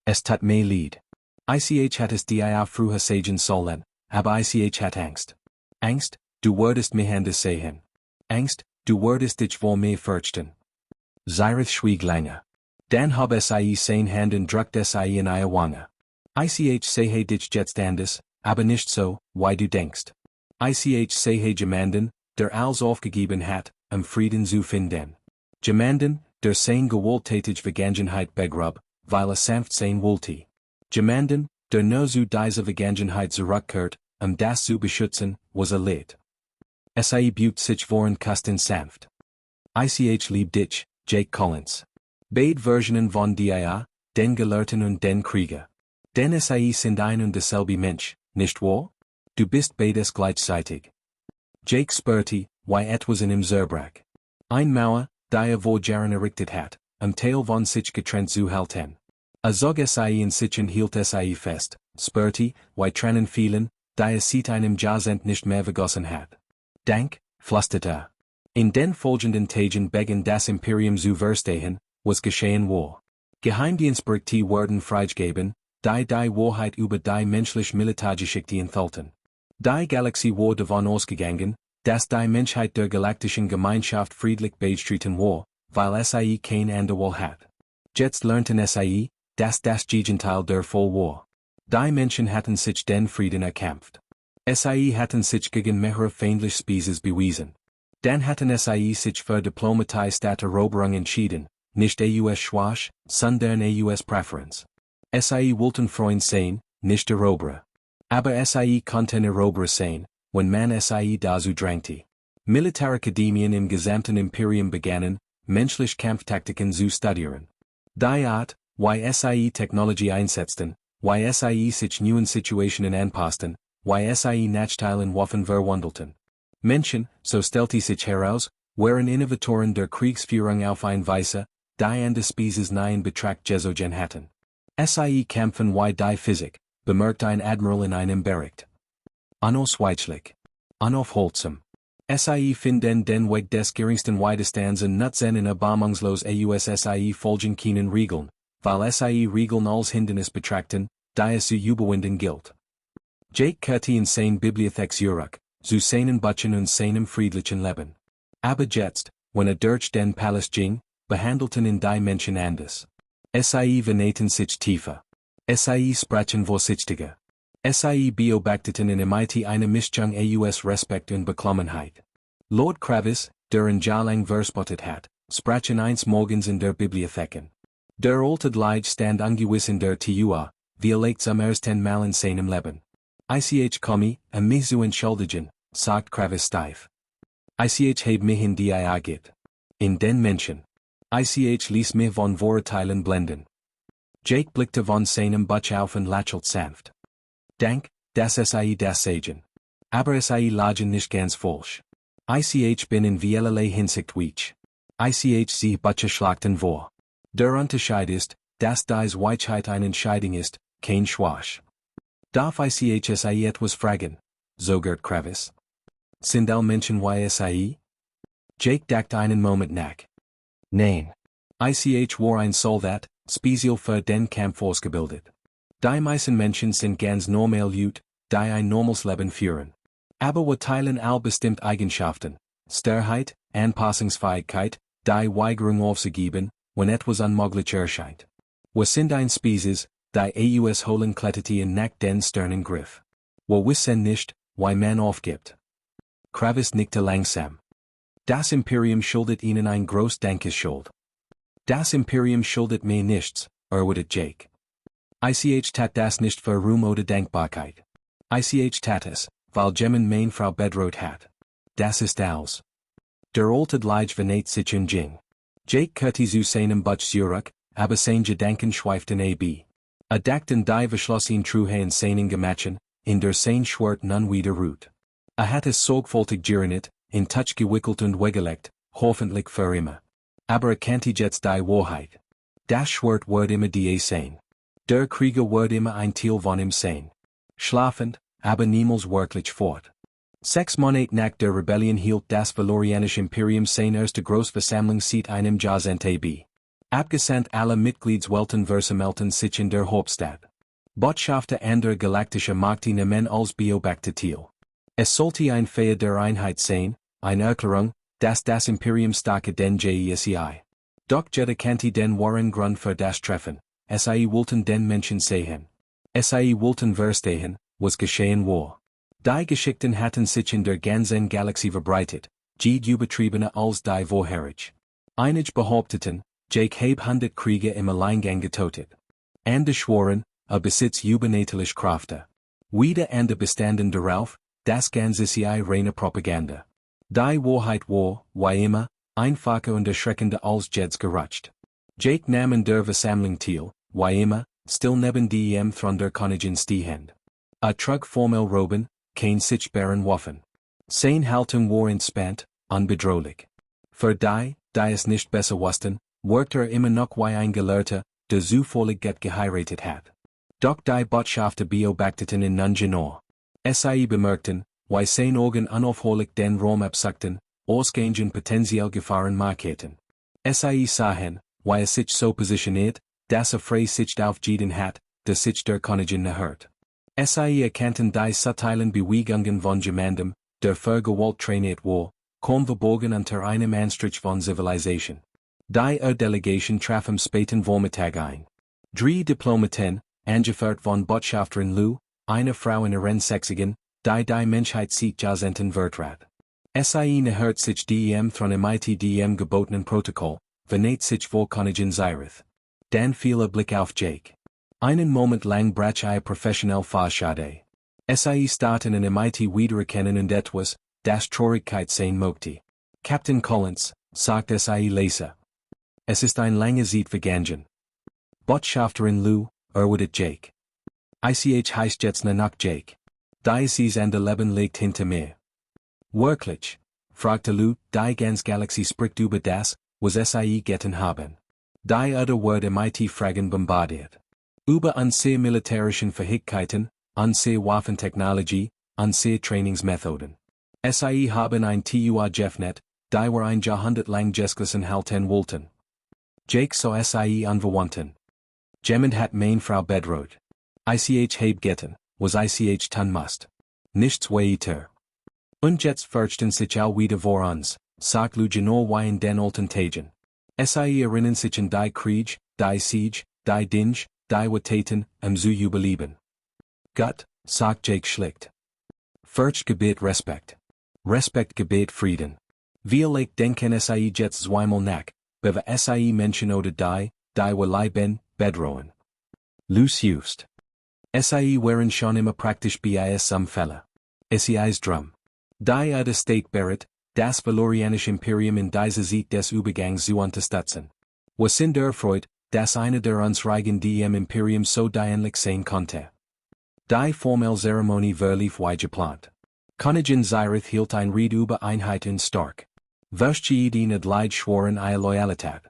Es tut mir leid. ICH hat es die auf früher sagen sollen, aber ICH hat Angst. Angst, du würdest mich anders sehen. Angst, du würdest dich vor mir fürchten. Zyrith schwieg lange. Dann hab SIE sein Hand und drückt SIE in ihre Wange. ICH sehe dich jetzt anders, aber nicht so, wie du denkst. ICH sehe jemanden, der alles aufgegeben hat, Frieden zu finden. Jemanden, der sein gewalttätig Vergangenheit begrub, weil sanft sein wollte. Jemanden, der nur zu dieser Vergangenheit zurückkehrt, das zu beschützen, was lebt. SIE bügt sich vor und kasten sanft. ICH liebt dich, Jake Collins. Beide Versionen von dir, den Gelehrten und den Krieger. Denn SIE sind ein und derselbe Mensch, nicht wahr? Du bist beides gleichzeitig. Jake spürte, wie etwas in ihm zerbrach. Ein Mauer, die wo Jaren errichtet hat, Teil von sich getrennt zu halten. Zog SIE in sich und hielt SIE fest, spürte, wie Tränen fielen, die seit einem Jahrzehnt nicht mehr vergossen hat. Dank, flüsterte. In den folgenden Tagen begann das Imperium zu verstehen, was geschehen war. Geheimdienstberichte wurden freigegeben, die Wahrheit über die menschlich-Militärgeschichte enthalten. Die Galaxie war davon ausgegangen, dass die Menschheit der galaktischen Gemeinschaft friedlich beigetreten war, weil SIE kein Anderwahl hat. Jetzt lernten SIE, dass das Gegenteil der Fall war. Die Menschen hatten sich den Frieden erkämpft. SIE hatten sich gegen mehrere feindliche Spezies bewiesen. Dan hatten sich für Diplomatie statt Eroberung entschieden, nicht aus Schwach, sondern aus Präferenz. Sie wollten Freund sein, nicht Eroberer. Aber sie konnten Eroberer sein, wenn man sie dazu drängte. Militärakademien im gesamten Imperium begannen, menschliche Kampftaktiken zu studieren. Die Art, wie sie Technologie einsetzten, wie sie sich neuen Situationen anpassten, wie sie Nachteilen Waffen verwandelten. Menschen, so stellte sich heraus, waren Innovatoren der Kriegsführung auf eine Weise, die an des Spießes nahen Betracht gezogen hatten. Sie kämpfen wie die Physik, bemerkt ein Admiral in einem Bericht. Unausweichlich. Unaufhaltsam. Sie finden den Weg des geringsten Widerstands und nutzen in erbarmungslos aus sie folgen keinen Regeln, weil sie Regeln als Hindernis betrachten, die es zu überwinden gilt. Jake Curti in sein Bibliothek Zurich, zu seinen Butchen und seinem friedlichen Leben. Aber jetzt, wenn durch den Palast ging, behandelten in die Menschen anders. Sie vernehnten sich tiefer. Sie sprachen vorsichtiger. Sie beobachteten in MIT eine Mischung aus Respekt und Beklommenheit. Lord Kravis, der in Jalang verspottet hat, sprachen eins morgens in der Bibliotheken. Der alte Leid stand ungewiss in der TUA, vielleicht zum ersten Mal in seinem Leben. Ich komme, mich zu entschuldigen, sagt Kravis steif. Ich habe mich in die geht. In den Menschen. Ich ließ mich von Vorurteilen blenden. Jake blickte von seinem Butch auf und lächelte sanft. Dank, dass sie das sagen. Aber sie lagen nicht ganz falsch. Ich bin in vielerlei Hinsicht weich. Ich sie Butche schlachten vor. Der Unterschied ist, dass dies Weichheit eine Entscheidung ist, kein Schwach. Darf ich sie etwas fragen? Sogert Kravis. Sind all Menschen wie sie? Jake dachte einen Moment nach. Nein. Ich war ein Soldat, speziell für den Kampf ausgebildet. Die meisten Menschen sind ganz normal gut, die ein normales Leben führen. Aber wir teilen all bestimmte Eigenschaften, Starrheit, Anpassungsfähigkeit, die Weigerung aufzugeben, wenn etwas unmöglich erscheint. Wir sind ein Spezies, die aus holen Klettertien nach den Sternen griff. Wir wissen nicht, wie man aufgibt. Kravis nickte langsam. Das Imperium schuldet ihnen ein groß Dankeschuld. Das Imperium schuldet mir nichts, erwidert Jake. Ich tat das nicht für Ruhm oder Dankbarkeit. Ich tat es, weil Gemmen mein Frau bedroht hat. Das ist alles. Der alte Leid verneht sich und ging. Jake Curti zu seinem Butch Zurich, aber sein Gedanken schweiften ab. Dachten die verschloss ihn Truhe in seinen Gemachen, in der sein Schwert nun wieder ruht. Hat es sorgfältig gereinigt, in Touch gewickelt und weggelegt, hoffentlich für immer. Aber kannte jetzt die Wahrheit. Das Schwert wird immer die sein. Der Krieger wird immer ein Teil von ihm sein. Schlafend, aber niemals wirklich fort. 6 Monate nach der Rebellion hielt das Valorianische Imperium sein erste Großversammlung seit einem Jahrzehnt ab. Abgesandt alle Mitgliedswelten versammelten sich in der Hauptstadt. Botschafter anderer galaktischer Mächte nehmen als beobachter teil. Es sollte ein Feier der Einheit sein, eine Erklärung, dass das Imperium starke den JESI. Doch jeder kannte den wahren Grund für das Treffen, sie wollten den Menschen sehen. Sie wollten verstehen, was geschehen war. Die Geschichten hatten sich in der ganzen Galaxie verbreitet, geht übertriebener als die vorherig. Einige behaupteten, Jake habe 100 Krieger im Alleingang getötet. Andere schworen, besitzt übernatürliche Kräfte. Wieder andere bestanden darauf, das Ganze sei reine Propaganda. Die Wahrheit war, wie immer, einfacher und erschreckender als Jeds gerutscht. Jake nahm in der Versammlung teil, wie immer, still neben dem Thron der Königin stehend. Trug formell Roben, kein sichtbaren Waffen. Sein Haltung war entspannt, unbedrohlich. Für die es nicht besser wussten, wirkte immer noch wie ein Gelehrter, der zufällig geheiratet hat. Doch die Botschafter beobachteten ihn nun genau. Sie bemerkten, wie sein Augen unaufhörlich den Raum absuchten, ausgehenden potenziell Gefahren markierten. Sie sahen, wie sich so positioniert, dass frei sich aufgegeben hat, dass sich der Königin nähert. Sie erkannten die subtilen Bewegungen von jemandem, der vergewaltigt trainiert war, kaum verborgen unter einem Anstrich von Zivilisation. Die Delegation traf am späten Vormittag ein. 3 Diplomaten, angeführt von Botschafterin Lu, eine Frau in ihren Sechzigen, die Menschheit seit Jahrzehnten vertrat. SciE hört sich dem von dem gebotenen Protokoll, verneht sich vor Königin Zyrith. Dan viele Blick auf Jake. Einen Moment lang brach professionell Fahrschade. SciE starten in wiedererkennen und etwas, das Traurigkeit sein möchte. Captain Collins, sagt SciE Leser. Es ist ein lange Zeit vergangen. Botschafterin Lou, erwidert Jake. Ich heißt jetzt nach Jake. Dies an der Leben liegt hinter mir. Wirklich? Fragte Lou, die ganz Galaxie spricht über das, was SciE getan haben. Die oder wird Fragen bombardiert. Über unsere militärischen Fähigkeiten, unsere Waffentechnologie, unsere Trainingsmethoden. SciE haben ein TUA Jeffnet, die wir ein Jahrhundert lang geschissen halten wollten. Jake so SciE anverwandten. Jemand hat mein Frau bedroht. Ich habe getan, was ich tun must. Nichts weiter. Und jetzt fürchten sich all wieder vor uns, sagt Lou genau wie in den alten Tagen. SciE erinnern sich an die Krieg, die Siege, die Dinge, die Taten, zu überleben. Gott, sagt Jake schlicht. Furcht gebet Respekt. Respekt gebet Frieden. Vielleicht denken SciE jetzt zweimal nach, bevor SciE Menschen oder die wir leben, bedrohen. Loose used. SciE waren schon immer praktisch bis zum Fälle. SciE's Drum. Die oder State Barrett, das Valorianische Imperium in dieser Zeit des Übergangs zu unterstützen. Wir sind erfreut, dass einer der unsrigen dem Imperium so dienlich sein konnte. Die formelle Zeremonie verlief wie geplant. Königin Zyrith hielt ein Rede über Einheit und Stark. Welche Ideen und Leid schworen ihre Loyalität.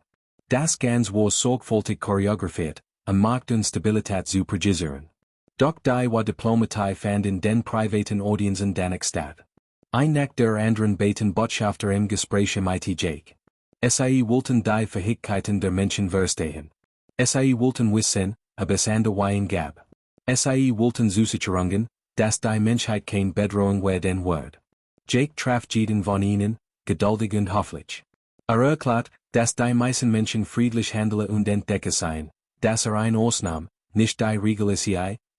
Das Ganz war sorgfältig choreografiert, Macht und Stabilität zu produzieren. Doch die war Diplomatie fand in den privaten Audiencen danach statt. Ein nach der anderen beten Botschafter im Gespräch mit Jake. SciE wollten die Fähigkeiten der Menschen verstehen. SciE wollten wissen, ob es Wein gab. SciE wollten Zusicherungen, dass die Menschheit kein Bedrohung werden wird. Jake traf jeden von ihnen, geduldig und hoffentlich. Erklärt, dass die meisten Menschen friedlich handeln und entdecken seien, dass ein Ausnahme, nicht die Regel ist,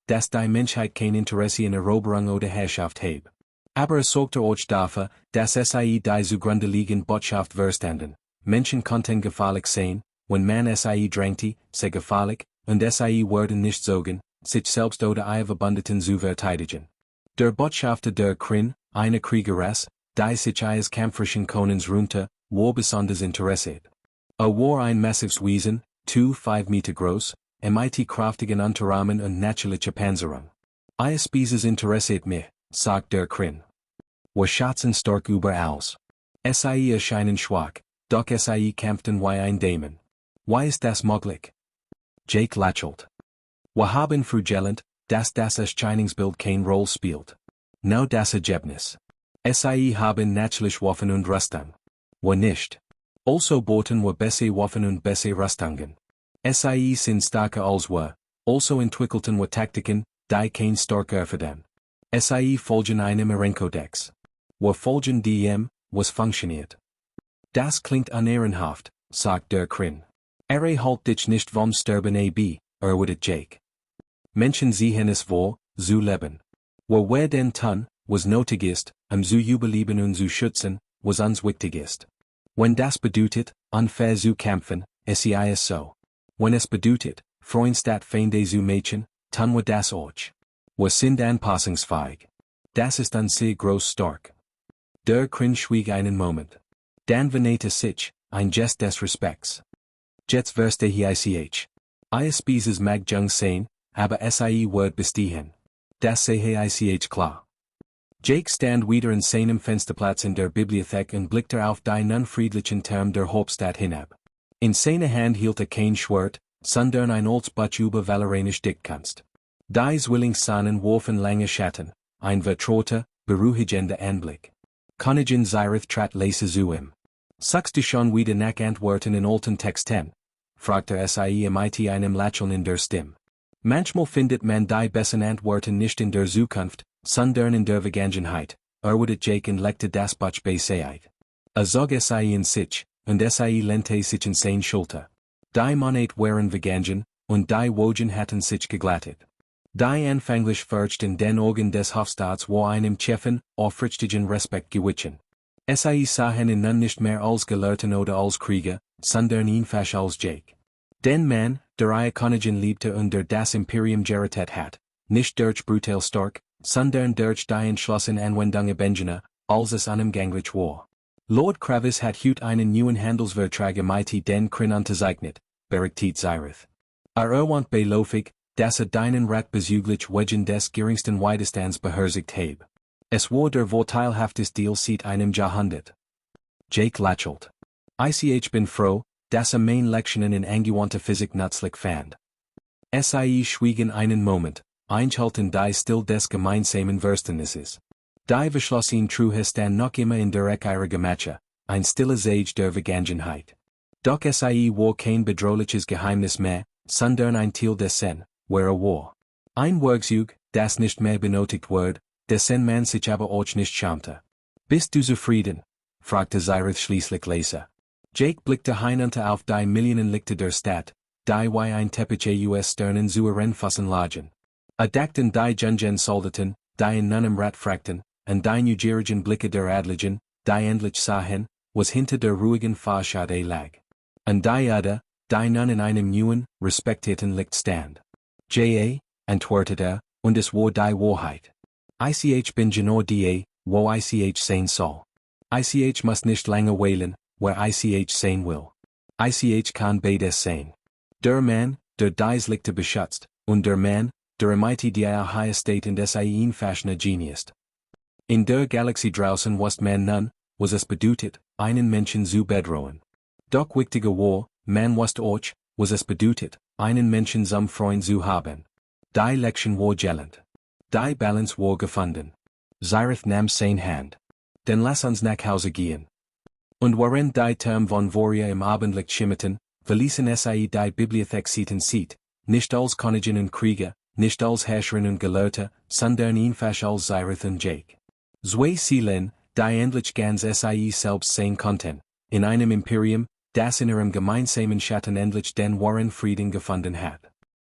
dass die Menschheit kein Interesse in Eroberung oder Herrschaft habe. Aber sorgte euch dafür, dass SciE die zugrunde liegende Botschaft verstanden. Menschen konnten gefährlich sein, wenn man SciE drängte, sie gefährlich, und SciE werden nicht zogen, sich selbst oder ihre Verbündeten zu verteidigen. Der Botschafter der Krin, eine Kriegeress, die sich ihres kämpferischen Konens rühmte, war besonders interessiert. War ein massives Wesen, 5 Meter groß, kraftigen Unterarmen und natürliche Panzerung. Ihr Spieses interessiert mich, sagt der Krin. Wir schätzen stark überaus. SciE erscheinen schwach, doch SciE kämpften wie ein Dämon. Wie ist das möglich? Jake lächelt. Wir haben vergelernt, dass das Erscheinungsbild kein Rolle spielt. Nur das Ergebnis. SciE haben natürlich Waffen und Rüstung. Wir nicht. Also boten wir bessere Waffen und bessere Rüstungen. SciE sind stärker als wir, also entwickelten wir Taktiken, die kein stark erfordern. SciE folgen einem Ehrenkodex. Wir folgen dem, was funktioniert. Das klingt unehrenhaft, sagt der Krin. Halt dich nicht vom Sterben ab, erwidert Jake. Menschen sehen es vor, zu leben. Wir werden tun, was nötig ist, zu überleben und zu schützen, was uns wichtig ist. Wenn das bedeutet, unfair zu kämpfen, SciE ist so. Wenn es bedeutet, Freund statt Feinde zu Mädchen, tun wir das auch. Wir sind anpassungsfähig. Das ist an sehr groß stark. Der Krin schwieg einen Moment. Dann wendete sich, ein Gest des Respekts. Jetzt verstehe ich. Ihr Spieses mag jung sein, aber SciE wird bestehen. Das sehe ich klar. Jake stand wieder in seinem Fensterplatz in der Bibliothek und blickte auf die nun friedlichen Term der Hauptstadt hinab. In seiner Hand hielt kein Schwert, sondern ein altes Buch über valoranisch Dichtkunst. Die Zwillingssonnen warfen lange Schatten, ein vertrauter, beruhigender Anblick. Königin Zyrith trat leise zu ihm. Suchst du schon wieder nach Antworten in alten Texten? Fragte SciE mit einem Lächeln in der Stimme. Manchmal findet man die besten Antworten nicht in der Zukunft, sondern in der Vergangenheit, erwidert Jake und legte das Buch beiseite. Zog SciE in sich, und SciE lehnte sich in seine Schulter. Die Monate waren vergangen, und die Wogen hatten sich geglättet. Die anfänglich Furcht in den Augen des Hofstaats war einem tiefen, aufrichtigen Respekt gewichen. Sie sahen ihn nun nicht mehr als Gelehrten oder als Krieger, sondern einfach als Jake. Den Mann, der Ehemann liebte und der das Imperium gerettet hat, nicht durch brutal stark, sondern durch die entschlossen Anwendung Benjamin, als es unumgänglich war. Lord Kravis hat heute einen neuen Handelsvertrag mit den Krin unterzeichnet, berichtet Zyrith. Want beläufig, dass deinen Rat bezüglich wegen des geringsten Widerstands beherzigt habe. Es war der vorteilhafteste Deal seit einem Jahrhundert. Jake lächelt. Ich bin froh, dass mein Lektionen in angewandte Physik nützlich fand. Sie schwiegen einen Moment, einhielten die still des gemeinsamen Verständnisses. Die Verschlossen Truhe stand noch immer in der Ecke ihrer Gemacher, ein stille Sage der Vergangenheit. Doch sie war kein bedrohliches Geheimnis mehr, sondern ein Teil dessen, wer war. Ein Werkzeug, das nicht mehr benötigt wird, dessen man sich aber auch nicht schämte. Bist du zufrieden? Fragte Zyrith schließlich leise. Jake blickte hinunter auf die Millionen Lichter der Stadt, die wie ein Teppich US Sternen zu ihren Füßen lagen. Dachten die Jungen Soldaten, die in einem Rat fragten, und die neugierigen Blicke der Adligen, die endlich sahen, was hinter der ruhigen Fassade lag. Und die Erde, die nun in einem neuen, respektierten Licht stand. Antwortete, und es war die Wahrheit. Ich bin genau die, wo ich sein soll. Ich muss nicht lange wählen, wer ich sein will. Ich kann beides sein. Der Mann, der dies Lichte beschützt, und der Mann, der mit die high state in des einfachen Genius. In der Galaxie draußen was man nun, was es bedeutet, einen Menschen zu bedrohen. Doch wichtiger war, man wusste auch, was es bedeutet, einen Menschen zum Freund zu haben. Die Lektion war gelend. Die Balance war gefunden. Zyrith nahm seine Hand. Dann lass uns nach Hause gehen. Und während die Term von Voria im Abendlicht schimmerten, verließen sie die Bibliothek Seat, nicht als Königin und Krieger, nicht als Herrscherin und Gelehrte, sondern einfach als Zyrith und Jake. Zwei Seelen, die endlich ganz selbst sein konnten, in einem Imperium, das in ihrem gemeinsamen Schatten endlich den wahren Frieden gefunden hat.